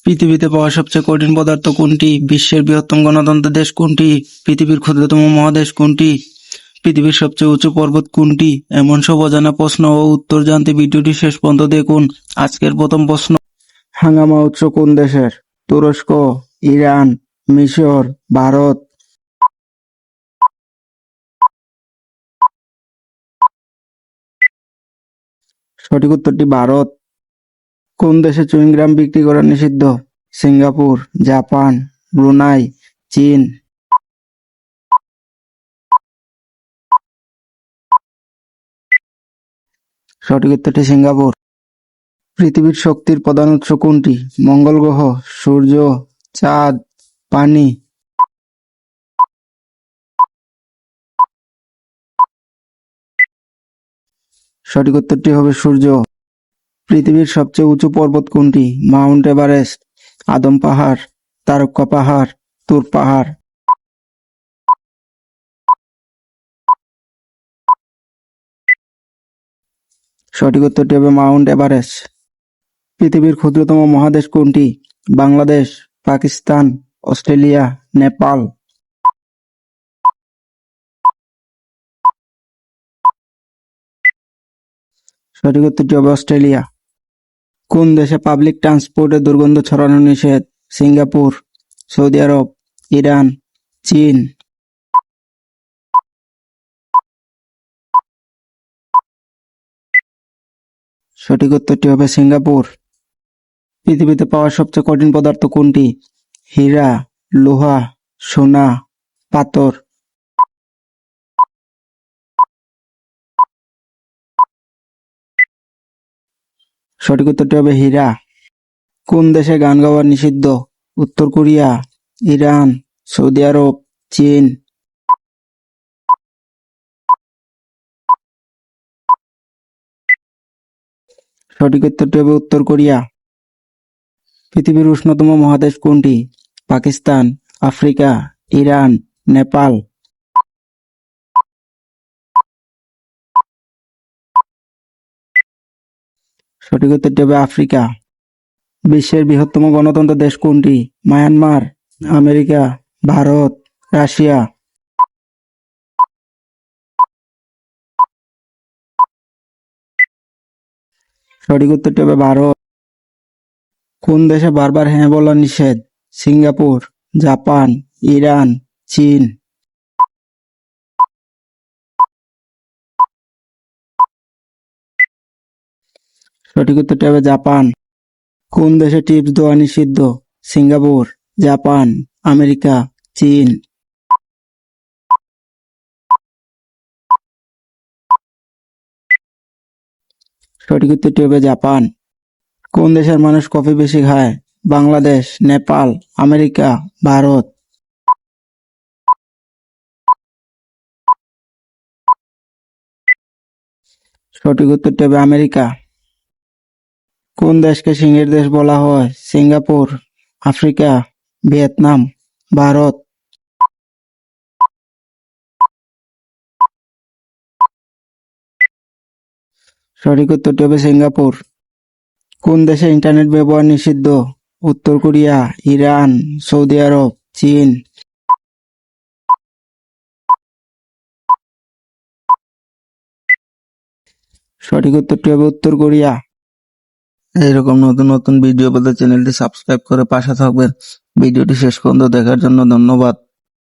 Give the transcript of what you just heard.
পৃথিবীতে পাওয়া সবচেয়ে কঠিন পদার্থ কোনটি? বিশ্বের বৃহত্তম গণতন্ত্র দেশ কোনটি? পৃথিবীর ক্ষুদ্রতম মহাদেশ কোনটি? পৃথিবীর সবচেয়ে উঁচু পর্বত কোনটি? এমন সব অজানা প্রশ্ন ও উত্তর জানতে ভিডিওটি শেষ পর্যন্ত দেখুন। আজকের প্রথম প্রশ্ন, হাঙ্গামা উৎস কোন দেশের? তুরস্ক, ইরান, মিশর, ভারত? সঠিক উত্তরটি ভারত। কোন দেশে চুইংগাম বিক্রি করা নিষিদ্ধ? সিঙ্গাপুর, জাপান, ব্রুনাই, চীন? সঠিক উত্তরটি সিঙ্গাপুর। পৃথিবীর শক্তির প্রধান উৎস কোনটি? মঙ্গল গ্রহ, সূর্য, চাঁদ, পানি? সঠিক উত্তরটি হবে সূর্য। পৃথিবীর সবচেয়ে উঁচু পর্বত কোনটি? মাউন্ট এভারেস্ট, আদম পাহাড়, তারকা পাহাড়, তুর পাহাড়? সঠিক উত্তরটি হবে মাউন্ট এভারেস্ট। পৃথিবীর ক্ষুদ্রতম মহাদেশ কোনটি? বাংলাদেশ, পাকিস্তান, অস্ট্রেলিয়া, নেপাল? সঠিক উত্তরটি হবে অস্ট্রেলিয়া। কোন দেশে পাবলিক ট্রান্সপোর্টে দুর্গন্ধ ছড়ানো নিষেধ? সিঙ্গাপুর, সৌদি আরব, ইরান, চীন? সঠিক উত্তরটি হবে সিঙ্গাপুর। পৃথিবীতে পাওয়া সবচেয়ে কঠিন পদার্থ কোনটি? হীরা, লোহা, সোনা, পাথর? সঠিক উত্তরটি হবে হীরা। কোন দেশে গান গাওয়া নিষিদ্ধ? উত্তর কোরিয়া, ইরান, সৌদি আরব, চীন? সঠিক উত্তরটি হবে উত্তর কোরিয়া। পৃথিবীর উষ্ণতম মহাদেশ কোনটি? Pakistan, Africa, Iran, Nepal? সঠিক উত্তরটি হবে আফ্রিকা। বিশ্বের বৃহত্তম গণতন্ত্র দেশ কোনটি? Myanmar, America, Bharat, Russia? সঠিক উত্তরটি হবে ভারত। কোন দেশে বারবার হ্যাঁ বলা নিষেধ? সিঙ্গাপুর, জাপান, ইরান, চীন? সঠিক উত্তরটি হবে জাপান। কোন দেশে টিপস দেওয়া নিষিদ্ধ? সিঙ্গাপুর, জাপান, আমেরিকা, চীন? সঠিক উত্তরটি হবে জাপান। কোন দেশের মানুষ কফি বেশি খায়? বাংলাদেশ, নেপাল, আমেরিকা, ভারত? সঠিক উত্তরটি হবে আমেরিকা। কোন দেশকে সিংহের দেশ বলা হয়? Singapore, Africa, Vietnam, Bharat? সঠিক উত্তরটি হবে সিঙ্গাপুর। কোন দেশে ইন্টারনেট ব্যবহার নিষিদ্ধ? উত্তর কোরিয়া, ইরান, সৌদি আরব, চীন? সঠিক উত্তরটি হবে উত্তর কোরিয়া। এইরকম নতুন নতুন ভিডিও পেতে চ্যানেলটি সাবস্ক্রাইব করে পাশে থাকবেন। ভিডিওটি শেষ পর্যন্ত দেখার জন্য ধন্যবাদ।